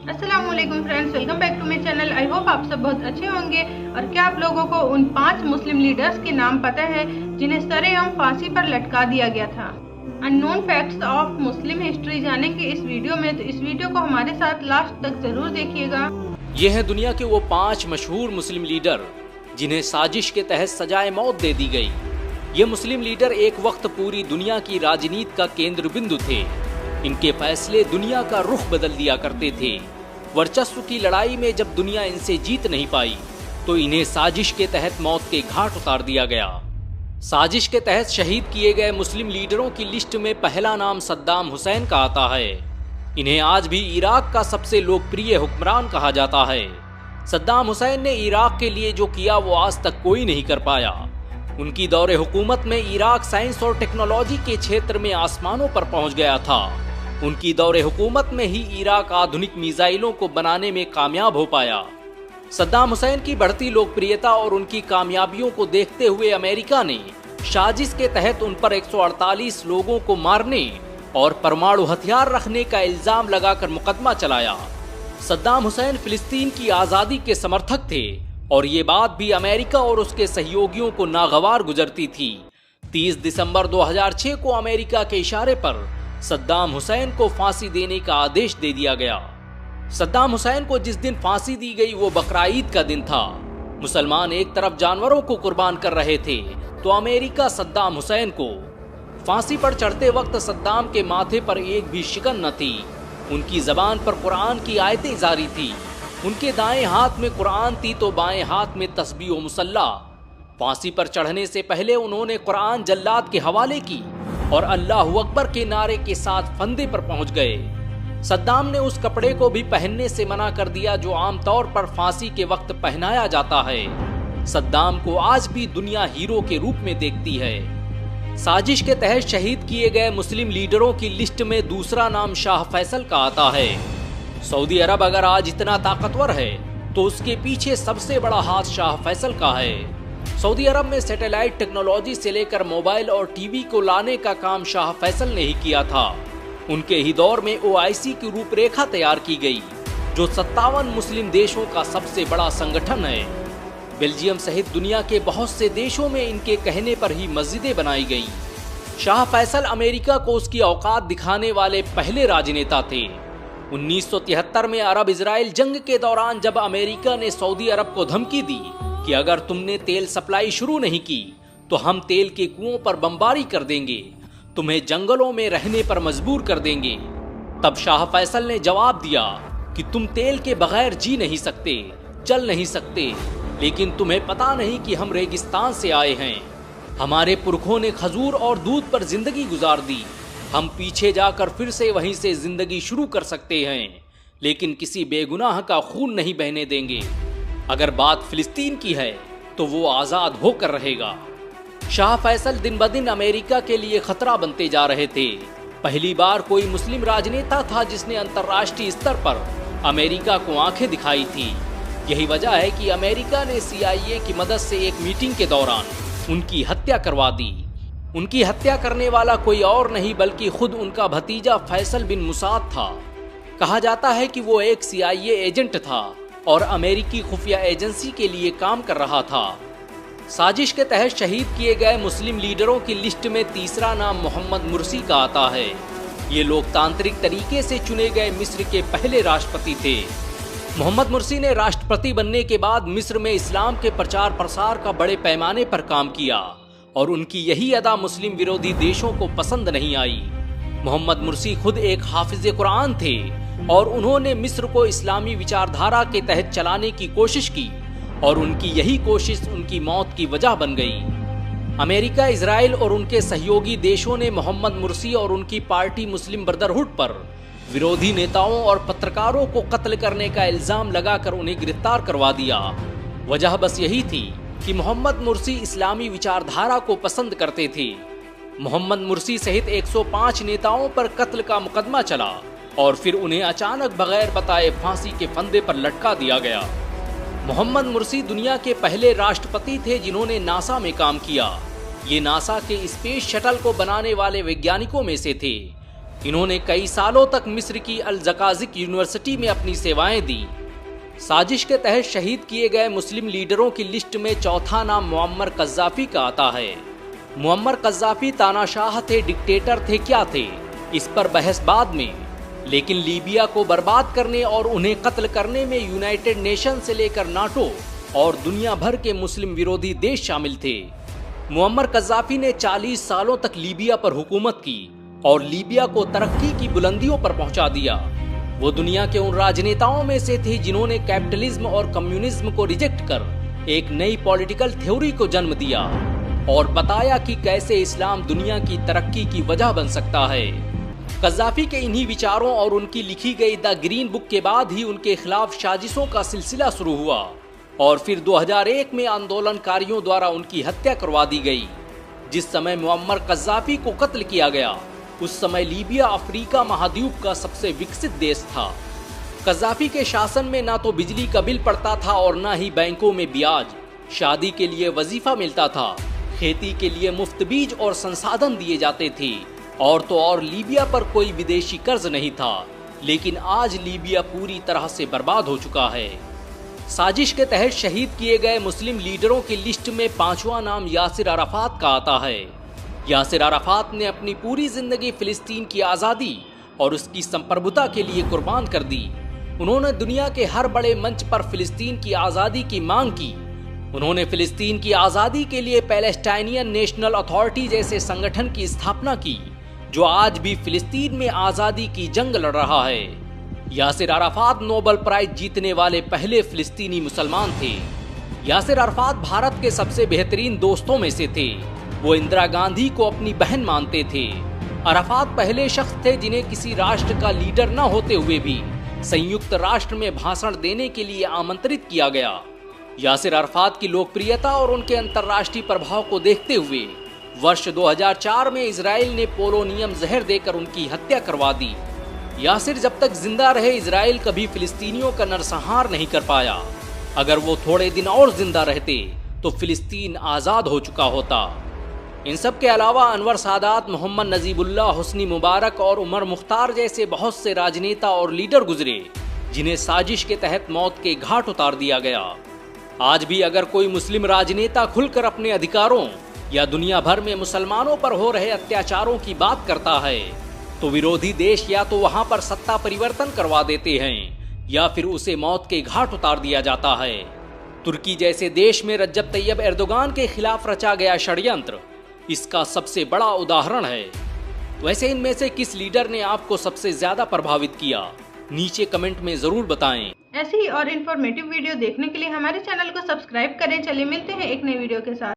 अस्सलामुअलैकुम friends, welcome back to my channel. I hope आप सब बहुत अच्छे होंगे। और क्या आप लोगों को उन 5 मुस्लिम लीडर्स के नाम पता है जिन्हें सरेआम फांसी पर लटका दिया गया था? Unknown facts of Muslim history जानेंगे इस वीडियो में, तो इस वीडियो को हमारे साथ लास्ट तक जरूर देखिएगा। ये हैं दुनिया के वो 5 मशहूर मुस्लिम लीडर जिन्हें साजिश के तहत सजाए मौत दे दी गई। ये मुस्लिम लीडर एक वक्त पूरी दुनिया की राजनीति का केंद्र बिंदु थे। इनके फैसले दुनिया का रुख बदल दिया करते थे। वर्चस्व की लड़ाई में जब दुनिया इनसे जीत नहीं पाई तो इन्हें साजिश के तहत मौत के घाट उतार दिया गया। साजिश के तहत शहीद किए गए मुस्लिम लीडरों की लिस्ट में पहला नाम सद्दाम हुसैन का आता है। इन्हें आज भी इराक का सबसे लोकप्रिय हुक्मरान कहा जाता है। सद्दाम हुसैन ने इराक के लिए जो किया वो आज तक कोई नहीं कर पाया। उनकी दौरे हुकूमत में इराक साइंस और टेक्नोलॉजी के क्षेत्र में आसमानों पर पहुंच गया था। उनकी दौरे हुकूमत में ही इराक आधुनिक मिसाइलों को बनाने में कामयाब हो पाया। सद्दाम हुसैन की बढ़ती लोकप्रियता और उनकी कामयाबियों को देखते हुए अमेरिका ने साजिश के तहत उन पर 148 लोगों को मारने और परमाणु हथियार रखने का इल्जाम लगाकर मुकदमा चलाया। सद्दाम हुसैन फिलिस्तीन की आज़ादी के समर्थक थे और ये बात भी अमेरिका और उसके सहयोगियों को नागवार गुजरती थी। 30 दिसंबर 2006 को अमेरिका के इशारे पर सद्दाम हुसैन को फांसी देने का आदेश दे दिया गया। सद्दाम हुसैन को जिस दिन फांसी दी गई वो बकराईद का दिन था। मुसलमान एक तरफ जानवरों को कुर्बान कर रहे थे तो अमेरिका सद्दाम हुसैन को। फांसी पर चढ़ते वक्त सद्दाम के माथे पर एक भी शिकन न थी। उनकी जबान पर कुरान की आयतें जारी थी। उनके दाएं हाथ में कुरान थी तो बाएं हाथ में तस्बीह व मुसल्ला। फांसी पर चढ़ने से पहले उन्होंने कुरान जल्लाद के हवाले की और अल्लाहु अकबर के नारे के साथ फंदे पर पहुंच गए। सद्दाम ने उस कपड़े को भी पहनने से मना कर दिया जो आमतौर पर फांसी के वक्त पहनाया जाता है। सद्दाम को आज भी दुनिया हीरो के रूप में देखती है। साजिश के तहत शहीद किए गए मुस्लिम लीडरों की लिस्ट में दूसरा नाम शाह फैसल का आता है। सऊदी अरब अगर आज इतना ताकतवर है तो उसके पीछे सबसे बड़ा हाथ शाह फैसल का है। सऊदी अरब में सैटेलाइट टेक्नोलॉजी से लेकर मोबाइल और टीवी को लाने का काम शाह फैसल ने ही किया था। उनके ही दौर में ओआईसी की रूपरेखा तैयार की गई जो 57 मुस्लिम देशों का सबसे बड़ा संगठन है। बेल्जियम सहित दुनिया के बहुत से देशों में इनके कहने पर ही मस्जिदें बनाई गई। शाह फैसल अमेरिका को उसकी औकात दिखाने वाले पहले राजनेता थे। 1973 में अरब इजराइल जंग के दौरान जब अमेरिका ने सऊदी अरब को धमकी दी कि अगर तुमने तेल सप्लाई शुरू नहीं की तो हम तेल के कुओं पर बमबारी कर देंगे, तुम्हें जंगलों में रहने पर मजबूर कर देंगे, तब शाह फैसल ने जवाब दिया कि तुम तेल के बगैर जी नहीं सकते, चल नहीं सकते, लेकिन तुम्हें पता नहीं कि हम रेगिस्तान से आए हैं। हमारे पुरखों ने खजूर और दूध पर जिंदगी गुजार दी। हम पीछे जाकर फिर से वहीं से जिंदगी शुरू कर सकते हैं, लेकिन किसी बेगुनाह का खून नहीं बहने देंगे। अगर बात फिलिस्तीन की है तो वो आजाद होकर रहेगा। शाह फैसल दिन ब दिन अमेरिका के लिए खतरा बनते जा रहे थे। पहली बार कोई मुस्लिम राजनेता था जिसने अंतर्राष्ट्रीय स्तर पर अमेरिका को आंखें दिखाई थी। यही वजह है कि अमेरिका ने CIA की मदद से एक मीटिंग के दौरान उनकी हत्या करवा दी। उनकी हत्या करने वाला कोई और नहीं बल्कि खुद उनका भतीजा फैसल बिन मुसाद था। कहा जाता है कि वो एक CIA एजेंट था और अमेरिकी खुफिया एजेंसी के लिए काम कर रहा था। साजिश के तहत शहीद किए गए मुस्लिम लीडरों की लिस्ट में तीसरा नाम मोहम्मद मुर्सी का आता है। ये लोकतांत्रिक तरीके से चुने गए मिस्र के पहले राष्ट्रपति थे। मोहम्मद मुर्सी ने राष्ट्रपति बनने के बाद मिस्र में इस्लाम के प्रचार प्रसार का बड़े पैमाने पर काम किया और उनकी यही अदा मुस्लिम विरोधी देशों को पसंद नहीं आई। मोहम्मद मुर्सी खुद एक हाफिज कुरान थे और उन्होंने मिस्र को इस्लामी विचारधारा के तहत चलाने की कोशिश की और उनकी यही कोशिश उनकी मौत की वजह बन गई। अमेरिका, इजराइल और उनके सहयोगी देशों ने मोहम्मद मुर्सी और उनकी पार्टी मुस्लिम ब्रदरहुड पर विरोधी नेताओं और पत्रकारों को कत्ल करने का इल्जाम लगाकर उन्हें गिरफ्तार करवा दिया। वजह बस यही थी कि मोहम्मद मुर्सी इस्लामी विचारधारा को पसंद करते थे। मोहम्मद मुर्सी सहित 105 नेताओं पर कत्ल का मुकदमा चला और फिर उन्हें अचानक बगैर बताए फांसी के फंदे पर लटका दिया गया। मोहम्मद मुर्सी दुनिया के पहले राष्ट्रपति थे जिन्होंने नासा में काम किया। ये नासा के स्पेस शटल को बनाने वाले वैज्ञानिकों में से थे। इन्होंने कई सालों तक मिस्र की अल ज़काज़िक यूनिवर्सिटी में अपनी सेवाएं दी। साजिश के तहत शहीद किए गए मुस्लिम लीडरों की लिस्ट में चौथा नाम मुअम्मर कज़्ज़ाफ़ी का आता है। मुअम्मर कज़्ज़ाफ़ी तानाशाह थे, डिक्टेटर थे, क्या थे, इस पर बहस बाद में। लेकिन लीबिया को बर्बाद करने और उन्हें कत्ल करने में यूनाइटेड नेशन से लेकर नाटो और दुनिया भर के मुस्लिम विरोधी देश शामिल थे। मुअम्मर कज़्ज़ाफ़ी ने 40 सालों तक लीबिया पर हुकूमत की और लीबिया को तरक्की की बुलंदियों पर पहुंचा दिया। वो दुनिया के उन राजनेताओं में से थे जिन्होंने कैपिटलिज्म और कम्युनिज्म को रिजेक्ट कर एक नई पॉलिटिकल थ्योरी को जन्म दिया और बताया कि कैसे इस्लाम दुनिया की तरक्की की वजह बन सकता है। कज़्ज़ाफ़ी के इन्हीं विचारों और उनकी लिखी गई द ग्रीन बुक के बाद ही उनके खिलाफ साजिशों का सिलसिला शुरू हुआ और फिर 2001 में आंदोलनकारियों द्वारा उनकी हत्या करवा दी गई। जिस समय मुअम्मर कज़्ज़ाफ़ी को कत्ल किया गया उस समय लीबिया अफ्रीका महाद्वीप का सबसे विकसित देश था। कज़्ज़ाफ़ी के शासन में ना तो बिजली का बिल पड़ता था और ना ही बैंकों में ब्याज, शादी के लिए वजीफा मिलता था, खेती के लिए मुफ्त बीज और संसाधन दिए जाते थे और तो और लीबिया पर कोई विदेशी कर्ज नहीं था। लेकिन आज लीबिया पूरी तरह से बर्बाद हो चुका है। साजिश के तहत शहीद किए गए मुस्लिम लीडरों की लिस्ट में 5वां नाम यासिर अराफात का आता है। यासिर अराफात ने अपनी पूरी जिंदगी फिलिस्तीन की आज़ादी और उसकी संप्रभुता के लिए कुर्बान कर दी। उन्होंने दुनिया के हर बड़े मंच पर फिलिस्तीन की आज़ादी की मांग की। उन्होंने फिलिस्तीन की आज़ादी के लिए पैलेस्टाइनियन नेशनल अथॉरिटी जैसे संगठन की स्थापना की जो आज भी फिलिस्तीन में आज़ादी की जंग लड़ रहा है। यासिर अराफात नोबेल प्राइज जीतने वाले पहले फिलिस्तीनी मुसलमान थे। यासिर अराफात भारत के सबसे बेहतरीन दोस्तों में से थे। वो इंदिरा गांधी को अपनी बहन मानते थे। अराफात पहले शख्स थे जिन्हें किसी राष्ट्र का लीडर न होते हुए भी संयुक्त राष्ट्र में भाषण देने के लिए आमंत्रित किया गया। यासिर अराफात की लोकप्रियता और उनके अंतर्राष्ट्रीय प्रभाव को देखते हुए वर्ष 2004 में इजराइल ने पोलोनियम जहर देकर उनकी हत्या करवा दी। यासिर जब तक जिंदा रहे इजराइल कभी फिलिस्तीनियों का नरसंहार नहीं कर पाया। अगर वो थोड़े दिन और जिंदा रहते तो फिलिस्तीन आज़ाद हो चुका होता। इन सब के अलावा अनवर सादात, मोहम्मद नजीबुल्लाह, हुस्नी मुबारक और उमर मुख्तार जैसे बहुत से राजनेता और लीडर गुजरे जिन्हें साजिश के तहत मौत के घाट उतार दिया गया। आज भी अगर कोई मुस्लिम राजनेता खुलकर अपने अधिकारों या दुनिया भर में मुसलमानों पर हो रहे अत्याचारों की बात करता है तो विरोधी देश या तो वहां पर सत्ता परिवर्तन करवा देते हैं या फिर उसे मौत के घाट उतार दिया जाता है। तुर्की जैसे देश में रज्जब तैयब एर्दोगान के खिलाफ रचा गया षड्यंत्र इसका सबसे बड़ा उदाहरण है। वैसे इनमें से किस लीडर ने आपको सबसे ज्यादा प्रभावित किया? नीचे कमेंट में जरूर बताएं। ऐसी ही और इन्फॉर्मेटिव वीडियो देखने के लिए हमारे चैनल को सब्सक्राइब करें। चलिए मिलते हैं एक नई वीडियो के साथ।